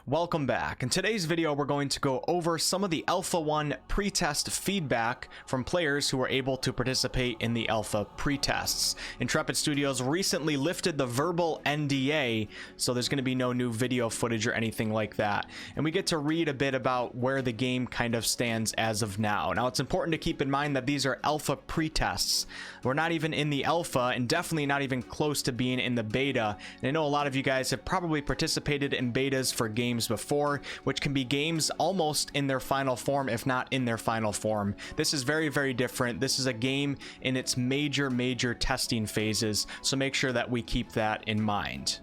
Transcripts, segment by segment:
Welcome back. In today's video, we're going to go over some of the Alpha 1 pretest feedback from players who were able to participate in the alpha pretests. Intrepid Studios recently lifted the verbal NDA, so there's going to be no new video footage or anything like that. And we get to read a bit about where the game kind of stands as of now. Now, it's important to keep in mind that these are alpha pretests. We're not even in the alpha and definitely not even close to being in the beta. And I know a lot of you guys have probably participated in betas for games before, which can be games almost in their final form, if not in their final form. This is very, very different. This is a game in its major testing phases, so make sure that we keep that in mind.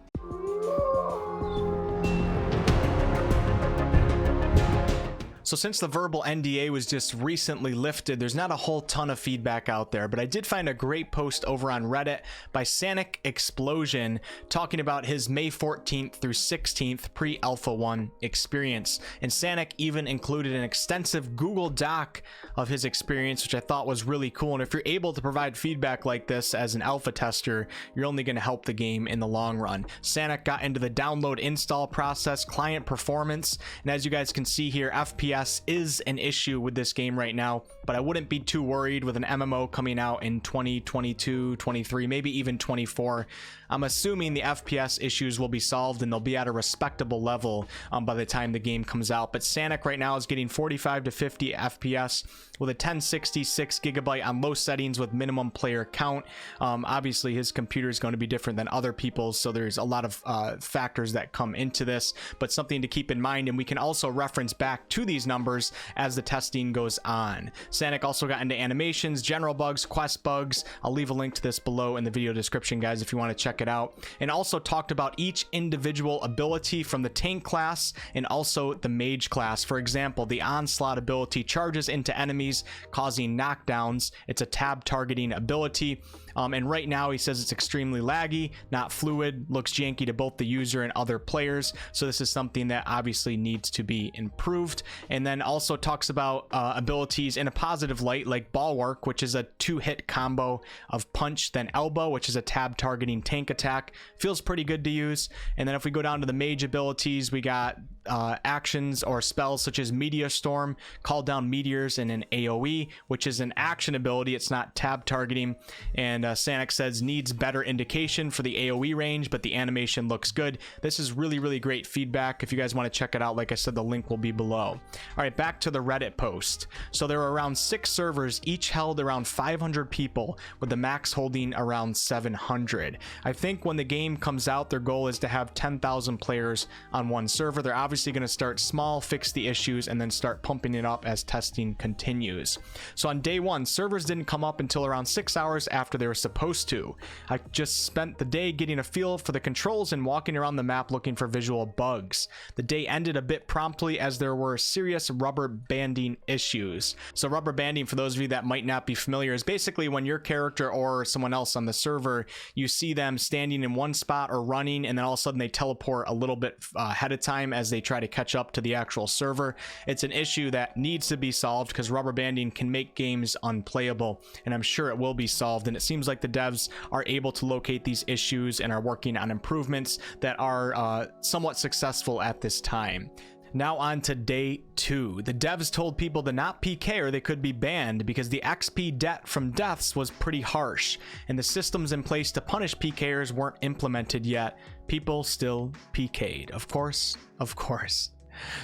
So since the verbal NDA was just recently lifted, there's not a whole ton of feedback out there, but I did find a great post over on Reddit by Sanic Explosion talking about his May 14th through 16th pre-Alpha 1 experience. And Sanic even included an extensive Google Doc of his experience, which I thought was really cool. And if you're able to provide feedback like this as an alpha tester, you're only going to help the game in the long run. Sanic got into the download install process, client performance, and as you guys can see here, FPS is an issue with this game right now, but I wouldn't be too worried with an MMO coming out in 2022, 23, maybe even 24. I'm assuming the FPS issues will be solved and they'll be at a respectable level by the time the game comes out. But Sanic right now is getting 45 to 50 FPS with a 1066 gigabyte on low settings with minimum player count. Obviously his computer is going to be different than other people's, so there's a lot of factors that come into this, but something to keep in mind. And we can also reference back to these numbers as the testing goes on. Sanic also got into animations, general bugs, quest bugs. I'll leave a link to this below in the video description, guys, if you want to check it out. And also talked about each individual ability from the tank class and also the mage class. For example, the onslaught ability charges into enemies, causing knockdowns. It's a tab targeting ability. And right now he says it's extremely laggy, not fluid, looks janky to both the user and other players. So this is something that obviously needs to be improved. And then also talks about abilities in a positive light, like Bulwark, which is a 2-hit combo of punch then elbow, which is a tab targeting tank attack. Feels pretty good to use. And then if we go down to the mage abilities, we got actions or spells such as Meteor Storm, call down meteors, and an AoE, which is an action ability. It's not tab targeting. And Sanic says needs better indication for the AoE range, but the animation looks good. This is really great feedback. If you guys want to check it out, like I said, the link will be below. All right, back to the Reddit post. So there were around 6 servers, each held around 500 people, with the max holding around 700. I think when the game comes out, their goal is to have 10,000 players on one server. They're obviously going to start small, fix the issues, and then start pumping it up as testing continues. So on day 1, servers didn't come up until around 6 hours after they were supposed to. I just spent the day getting a feel for the controls and walking around the map looking for visual bugs. The day ended a bit promptly as there were serious rubber banding issues. So rubber banding, for those of you that might not be familiar, is basically when your character or someone else on the server, you see them standing in one spot or running, and then all of a sudden they teleport a little bit ahead of time as they try to catch up to the actual server. It's an issue that needs to be solved because rubber banding can make games unplayable, and I'm sure it will be solved. And it seems like the devs are able to locate these issues and are working on improvements that are somewhat successful at this time. Now on to day 2. The devs told people to not PK or they could be banned because the XP debt from deaths was pretty harsh, and the systems in place to punish PKers weren't implemented yet. People still PK'd. Of course.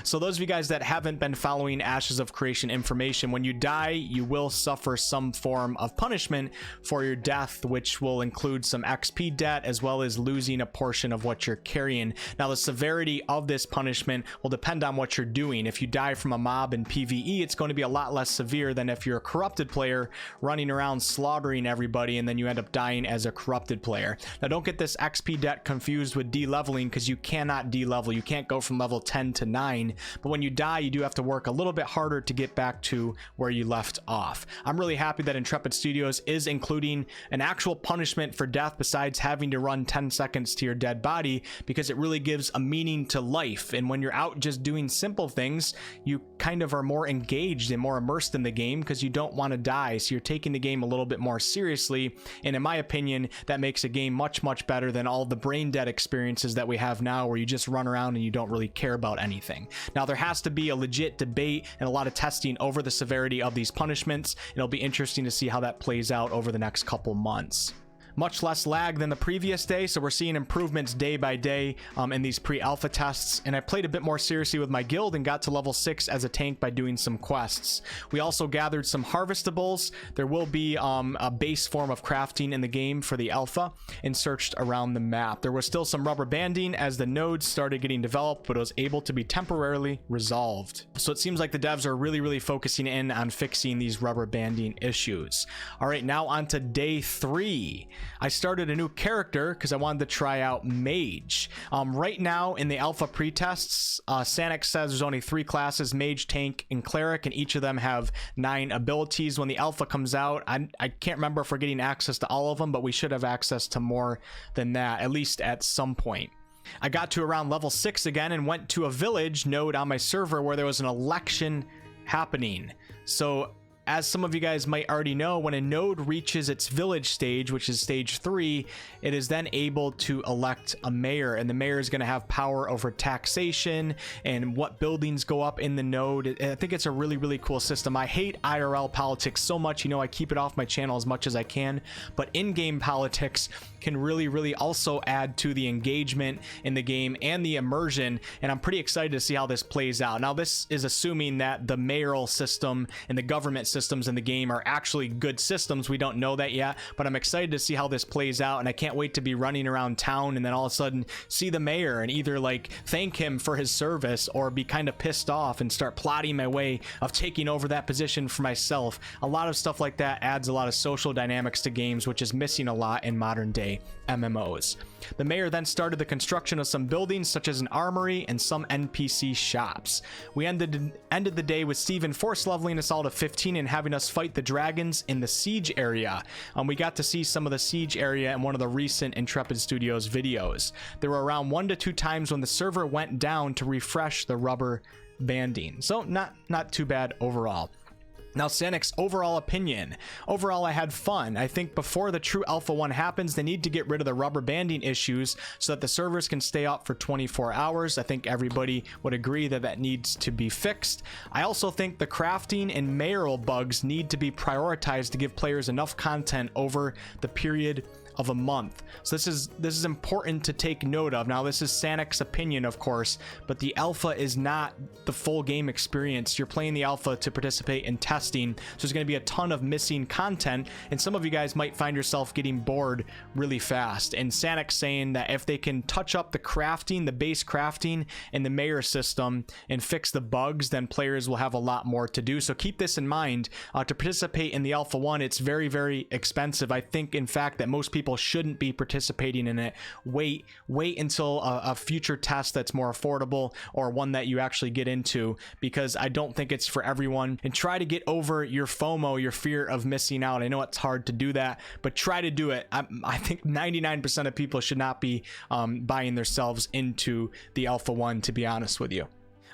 So those of you guys that haven't been following Ashes of Creation information, when you die, you will suffer some form of punishment for your death, which will include some XP debt as well as losing a portion of what you're carrying. Now, the severity of this punishment will depend on what you're doing. If you die from a mob in PvE, it's going to be a lot less severe than if you're a corrupted player running around slaughtering everybody and then you end up dying as a corrupted player. Now, don't get this XP debt confused with de-leveling, because you cannot de-level. You can't go from level 10 to 9. 9, but when you die, you do have to work a little bit harder to get back to where you left off. I'm really happy that Intrepid Studios is including an actual punishment for death besides having to run 10 seconds to your dead body, because it really gives a meaning to life. And when you're out just doing simple things, you kind of are more engaged and more immersed in the game because you don't want to die. So you're taking the game a little bit more seriously. And in my opinion, that makes a game much, much better than all the brain dead experiences that we have now where you just run around and you don't really care about anything. Now, there has to be a legit debate and a lot of testing over the severity of these punishments. It'll be interesting to see how that plays out over the next couple months. Much less lag than the previous day, so we're seeing improvements day by day in these pre-alpha tests. And I played a bit more seriously with my guild and got to level 6 as a tank by doing some quests. We also gathered some harvestables. There will be a base form of crafting in the game for the alpha, and searched around the map. There was still some rubber banding as the nodes started getting developed, but it was able to be temporarily resolved. So it seems like the devs are really focusing in on fixing these rubber banding issues. All right, now on to day 3. I started a new character because I wanted to try out Mage. Right now in the alpha pretests, Sanic says there's only 3 classes, Mage, Tank, and Cleric, and each of them have 9 abilities. When the alpha comes out, I can't remember if we're getting access to all of them, but we should have access to more than that, at least at some point. I got to around level 6 again and went to a village node on my server where there was an election happening. So as some of you guys might already know, when a node reaches its village stage, which is stage 3, it is then able to elect a mayor, and the mayor is going to have power over taxation and what buildings go up in the node. I think it's a really cool system. I hate IRL politics so much, you know, I keep it off my channel as much as I can, but in-game politics can really also add to the engagement in the game and the immersion, and I'm pretty excited to see how this plays out. Now, this is assuming that the mayoral system and the government systems in the game are actually good systems. We don't know that yet, but I'm excited to see how this plays out, and I can't wait to be running around town and then all of a sudden see the mayor and either like thank him for his service or be kind of pissed off and start plotting my way of taking over that position for myself. A lot of stuff like that adds a lot of social dynamics to games, which is missing a lot in modern day MMOs. The mayor then started the construction of some buildings such as an armory and some NPC shops. We ended the day with Steven force leveling us all to 15 and having us fight the dragons in the siege area. We got to see some of the siege area in one of the recent Intrepid Studios videos. There were around 1 to 2 times when the server went down to refresh the rubber banding. So not too bad overall. Now, Sanic's overall opinion. Overall, I had fun. I think before the true Alpha 1 happens, they need to get rid of the rubber banding issues so that the servers can stay up for 24 hours. I think everybody would agree that that needs to be fixed. I also think the crafting and mayoral bugs need to be prioritized to give players enough content over the period of a month. So this is important to take note of. Now, this is Sanic's opinion, of course, but the alpha is not the full game experience. You're playing the alpha to participate in testing, so there's going to be a ton of missing content, and some of you guys might find yourself getting bored really fast. And Sanic's saying that if they can touch up the crafting, the base crafting and the mayor system and fix the bugs, then players will have a lot more to do. So keep this in mind. To participate in the Alpha 1, it's very expensive. I think, in fact, that most people shouldn't be participating in it. Wait until a future test that's more affordable, or one that you actually get into, because I don't think it's for everyone. And try to get over your FOMO, your fear of missing out. I know it's hard to do that, but try to do it. I think 99% of people should not be buying themselves into the Alpha 1, to be honest with you.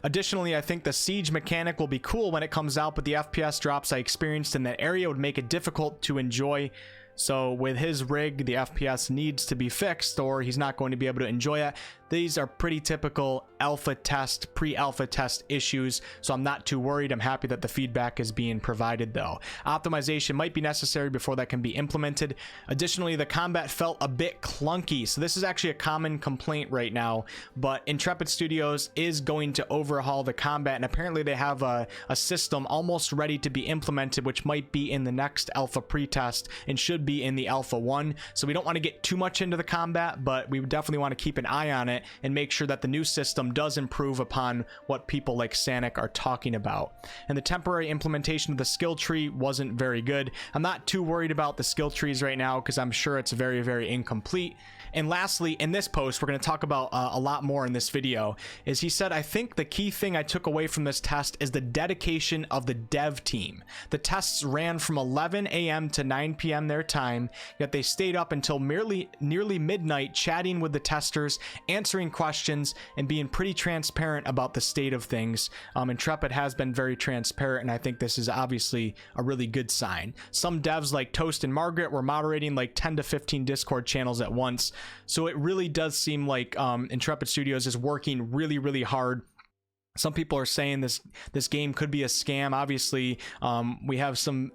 Additionally, I think the siege mechanic will be cool when it comes out, but the FPS drops I experienced in that area would make it difficult to enjoy. So with his rig, the FPS needs to be fixed, or he's not going to be able to enjoy it. These are pretty typical alpha test, pre-alpha test issues, so I'm not too worried. I'm happy that the feedback is being provided, though. Optimization might be necessary before that can be implemented. Additionally, the combat felt a bit clunky, so this is actually a common complaint right now, but Intrepid Studios is going to overhaul the combat, and apparently they have a system almost ready to be implemented, which might be in the next alpha pre-test and should be in the Alpha 1. So we don't want to get too much into the combat, but we definitely want to keep an eye on it and make sure that the new system does improve upon what people like Sanic are talking about. And the temporary implementation of the skill tree wasn't very good. I'm not too worried about the skill trees right now because I'm sure it's very incomplete. And lastly, in this post, we're going to talk about a lot more in this video, is he said, I think the key thing I took away from this test is the dedication of the dev team. The tests ran from 11 a.m. to 9 p.m. their time, yet they stayed up until nearly midnight chatting with the testers, answering questions, and being pretty transparent about the state of things. Intrepid has been very transparent, and I think this is obviously a really good sign. Some devs like Toast and Margaret were moderating like 10 to 15 Discord channels at once, so it really does seem like Intrepid Studios is working really hard. Some people are saying this game could be a scam. Obviously, we have some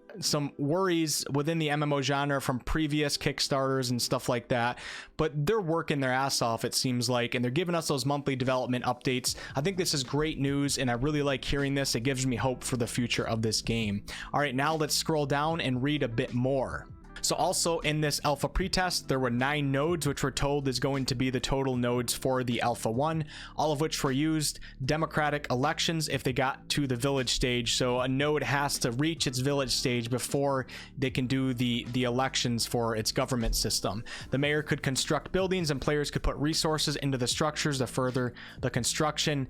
worries within the MMO genre from previous Kickstarters and stuff like that, but they're working their ass off, it seems like, and they're giving us those monthly development updates. I think this is great news, and I really like hearing this. It gives me hope for the future of this game. All right, now let's scroll down and read a bit more. So also in this alpha pretest, there were 9 nodes, which we're told is going to be the total nodes for the alpha 1, all of which were used democratic elections if they got to the village stage. So a node has to reach its village stage before they can do the elections for its government system. The mayor could construct buildings, and players could put resources into the structures to further the construction.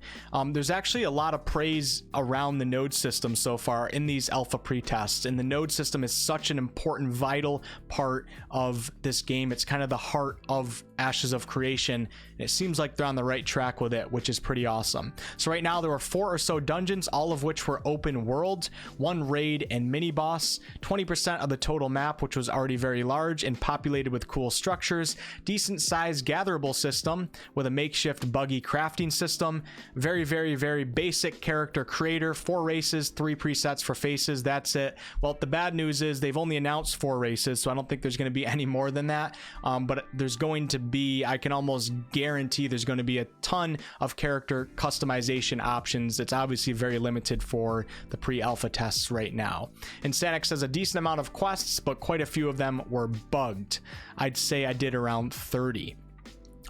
There's actually a lot of praise around the node system so far in these alpha pretests, and the node system is such an important, vital part of this game. It's kind of the heart of Ashes of Creation. It seems like they're on the right track with it, which is pretty awesome. So right now there were 4 or so dungeons, all of which were open world, 1 raid and mini boss, 20% of the total map, which was already very large and populated with cool structures, decent sized gatherable system with a makeshift buggy crafting system, very basic character creator, 4 races, 3 presets for faces. That's it. Well, the bad news is they've only announced 4 races, so I don't think there's going to be any more than that, but there's going to be, I can almost guarantee there's going to be a ton of character customization options. It's obviously very limited for the pre-alpha tests right now. And Sanic says a decent amount of quests, but quite a few of them were bugged. I'd say I did around 30.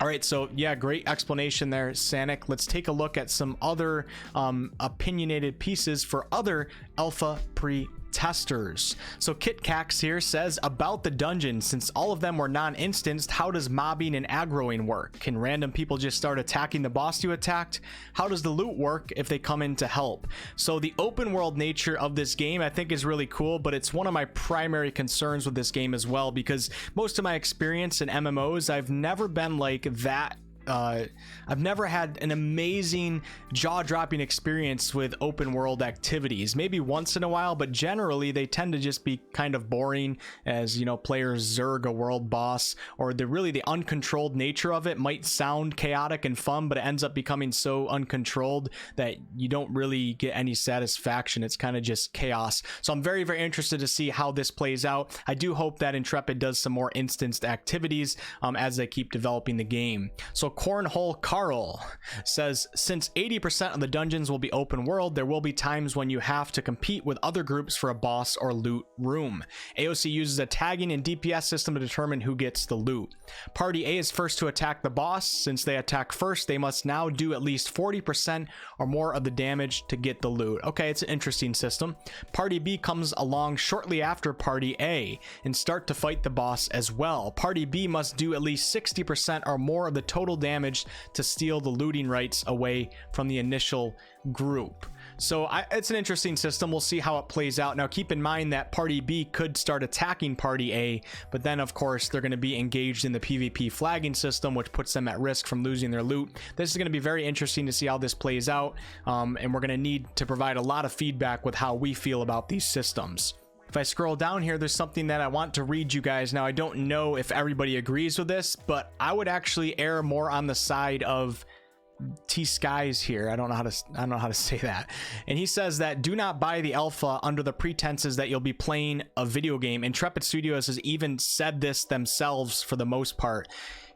All right, so yeah, great explanation there, Sanic. Let's take a look at some other opinionated pieces for other alpha pre-testers. So KitCax here says about the dungeon, since all of them were non-instanced, how does mobbing and aggroing work? Can random people just start attacking the boss you attacked? How does the loot work if they come in to help? So the open world nature of this game I think is really cool, but it's one of my primary concerns with this game as well, because most of my experience in MMOs, I've never been like that. I've never had an amazing jaw-dropping experience with open world activities. Maybe once in a while, but generally they tend to just be kind of boring, as you know, players zerg a world boss, or the uncontrolled nature of it might sound chaotic and fun, but it ends up becoming so uncontrolled that you don't really get any satisfaction. It's kind of just chaos. So I'm very interested to see how this plays out. I do hope that Intrepid does some more instanced activities as they keep developing the game. So Cornhole Carl says, since 80% of the dungeons will be open world, there will be times when you have to compete with other groups for a boss or loot room. AOC uses a tagging and DPS system to determine who gets the loot. Party A is first to attack the boss. Since they attack first, they must now do at least 40% or more of the damage to get the loot. Okay, it's an interesting system. Party B comes along shortly after Party A and start to fight the boss as well. Party B must do at least 60% or more of the total damage to steal the looting rights away from the initial group. So it's an interesting system. We'll see how it plays out. Now keep in mind that Party B could start attacking Party A, but then of course they're going to be engaged in the PvP flagging system, which puts them at risk from losing their loot. This is going to be very interesting to see how this plays out, and we're going to need to provide a lot of feedback with how we feel about these systems. If I scroll down here, there's something that I want to read you guys. Now, I don't know if everybody agrees with this, but I would actually err more on the side of T-Skies here. I don't know how to say that. And he says that do not buy the alpha under the pretenses that you'll be playing a video game. Intrepid Studios has even said this themselves for the most part.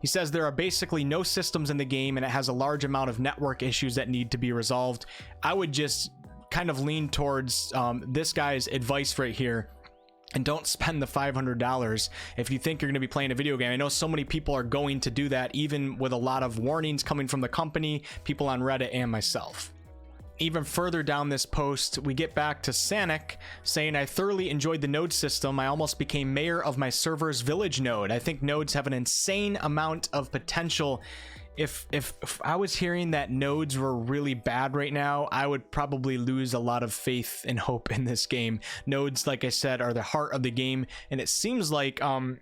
He says there are basically no systems in the game, and it has a large amount of network issues that need to be resolved. I would just kind of lean towards this guy's advice right here, and don't spend the $500 if you think you're going to be playing a video game. I know so many people are going to do that, even with a lot of warnings coming from the company, people on Reddit, and myself. Even further down this post, we get back to Sanic saying, I thoroughly enjoyed the node system. I almost became mayor of my server's village node. I think nodes have an insane amount of potential. If I was hearing that nodes were really bad right now, I would probably lose a lot of faith and hope in this game. Nodes, like I said, are the heart of the game, and it seems like a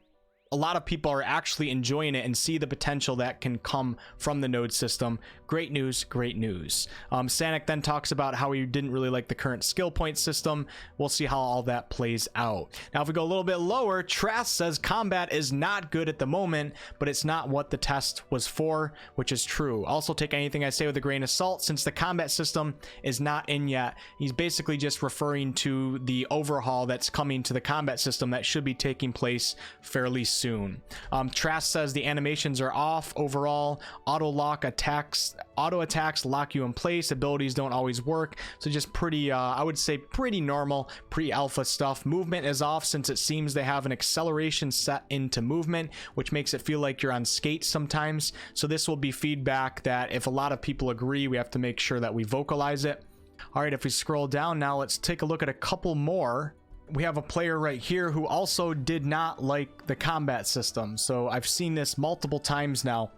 lot of people are actually enjoying it and see the potential that can come from the node system. Great news, great news. Sanic then talks about how he didn't really like the current skill point system. We'll see how all that plays out. Now, if we go a little bit lower, Trask says combat is not good at the moment, but it's not what the test was for, which is true. Also, take anything I say with a grain of salt, since the combat system is not in yet. He's basically just referring to the overhaul that's coming to the combat system that should be taking place fairly soon. Trask says the animations are off overall. Auto attacks lock you in place. Abilities don't always work. So just pretty, I would say pretty normal pre-alpha stuff. Movement is off since it seems they have an acceleration set into movement, which makes it feel like you're on skates sometimes. So this will be feedback that if a lot of people agree, we have to make sure that we vocalize it. All right, if we scroll down now, let's take a look at a couple more. We have a player right here who also did not like the combat system. So I've seen this multiple times now.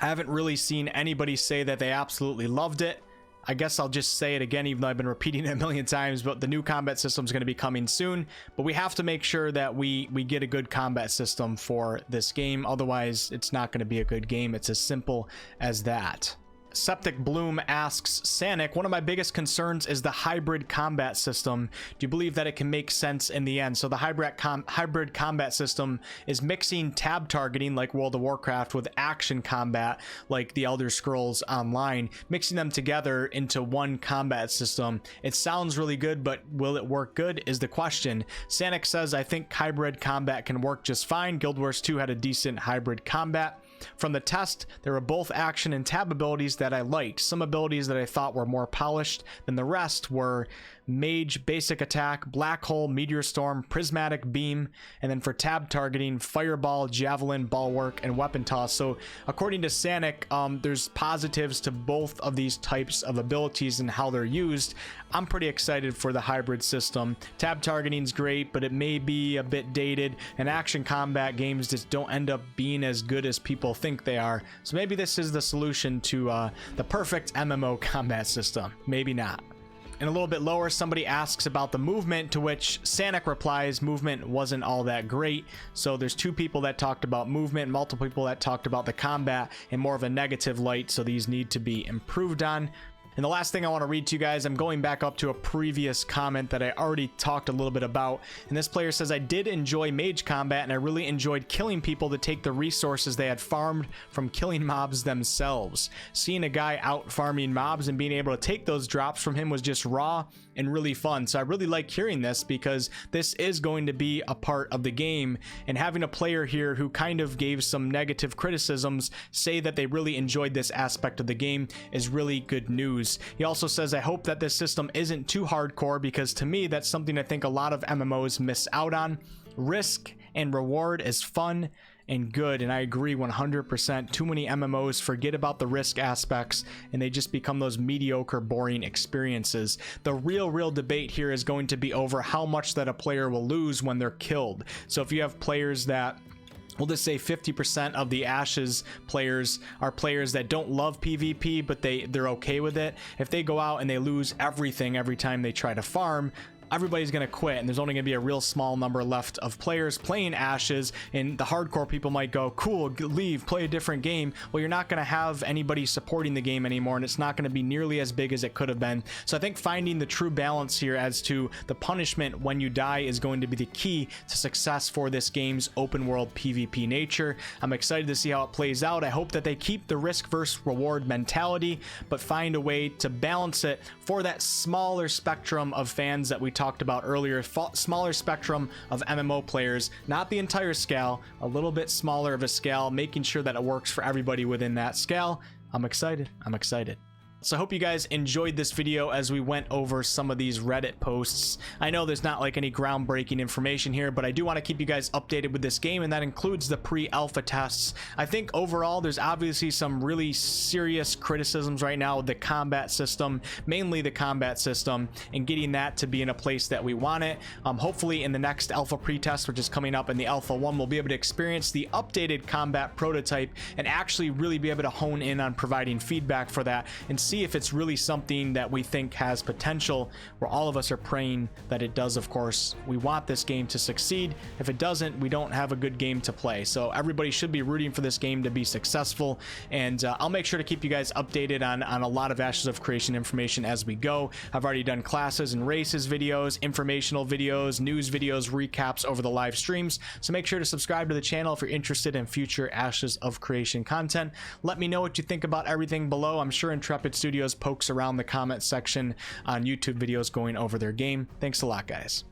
I haven't really seen anybody say that they absolutely loved it. I guess I'll just say it again, even though I've been repeating it a million times, but the new combat system is going to be coming soon. But we have to make sure that we get a good combat system for this game. Otherwise, it's not going to be a good game. It's as simple as that. Septic Bloom asks, Sanic, one of my biggest concerns is the hybrid combat system. Do you believe that it can make sense in the end? So the hybrid combat system is mixing tab targeting like World of Warcraft with action combat like the Elder Scrolls Online, mixing them together into one combat system. It sounds really good, but will it work good is the question. Sanic says, I think hybrid combat can work just fine. Guild Wars 2 had a decent hybrid combat. From the test, there were both action and tab abilities that I liked. Some abilities that I thought were more polished than the rest were Mage, Basic Attack, Black Hole, Meteor Storm, Prismatic Beam, and then for tab targeting, Fireball, Javelin, Bulwark, and Weapon Toss. So according to Sanic, there's positives to both of these types of abilities and how they're used. I'm pretty excited for the hybrid system. Tab targeting is great, but it may be a bit dated, and action combat games just don't end up being as good as people think they are. So maybe this is the solution to the perfect MMO combat system. Maybe not. And a little bit lower, somebody asks about the movement, to which Sanic replies, movement wasn't all that great. So there's two people that talked about movement, multiple people that talked about the combat in more of a negative light. So these need to be improved on. And the last thing I want to read to you guys, I'm going back up to a previous comment that I already talked a little bit about. And this player says, I did enjoy mage combat and I really enjoyed killing people to take the resources they had farmed from killing mobs themselves. Seeing a guy out farming mobs and being able to take those drops from him was just raw and really fun. So I really like hearing this because this is going to be a part of the game, and having a player here who kind of gave some negative criticisms say that they really enjoyed this aspect of the game is really good news. He also says, I hope that this system isn't too hardcore, because to me that's something I think a lot of MMOs miss out on. Risk and reward is fun and good, and I agree 100%. Too many MMOs forget about the risk aspects and they just become those mediocre, boring experiences. The real debate here is going to be over how much that a player will lose when they're killed. So if you have players that, we'll just say 50% of the Ashes players are players that don't love PvP, but they're okay with it. If they go out and they lose everything every time they try to farm, everybody's going to quit, and there's only going to be a real small number left of players playing Ashes, and the hardcore people might go, cool, leave, play a different game. Well, you're not going to have anybody supporting the game anymore, and it's not going to be nearly as big as it could have been. So I think finding the true balance here as to the punishment when you die is going to be the key to success for this game's open world PvP nature. I'm excited to see how it plays out. I hope that they keep the risk versus reward mentality, but find a way to balance it for that smaller spectrum of fans that we talked about earlier, smaller spectrum of MMO players, not the entire scale, a little bit smaller of a scale, making sure that it works for everybody within that scale. I'm excited. So I hope you guys enjoyed this video as we went over some of these Reddit posts. I know there's not like any groundbreaking information here, but I do want to keep you guys updated with this game, and that includes the pre-alpha tests. I think overall there's obviously some really serious criticisms right now with the combat system, mainly the combat system, and getting that to be in a place that we want it. Hopefully in the next alpha pre-test, which is coming up in the alpha 1, we'll be able to experience the updated combat prototype and actually really be able to hone in on providing feedback for that and see if it's really something that we think has potential, where all of us are praying that it does. Of course, we want this game to succeed. If it doesn't, we don't have a good game to play. So everybody should be rooting for this game to be successful, and I'll make sure to keep you guys updated on a lot of Ashes of Creation information as we go. I've already done classes and races videos, informational videos, news videos, recaps over the live streams, so make sure to subscribe to the channel if you're interested in future Ashes of Creation content. Let me know what you think about everything below. I'm sure Intrepid Studios pokes around the comment section on YouTube videos going over their game. Thanks a lot, guys.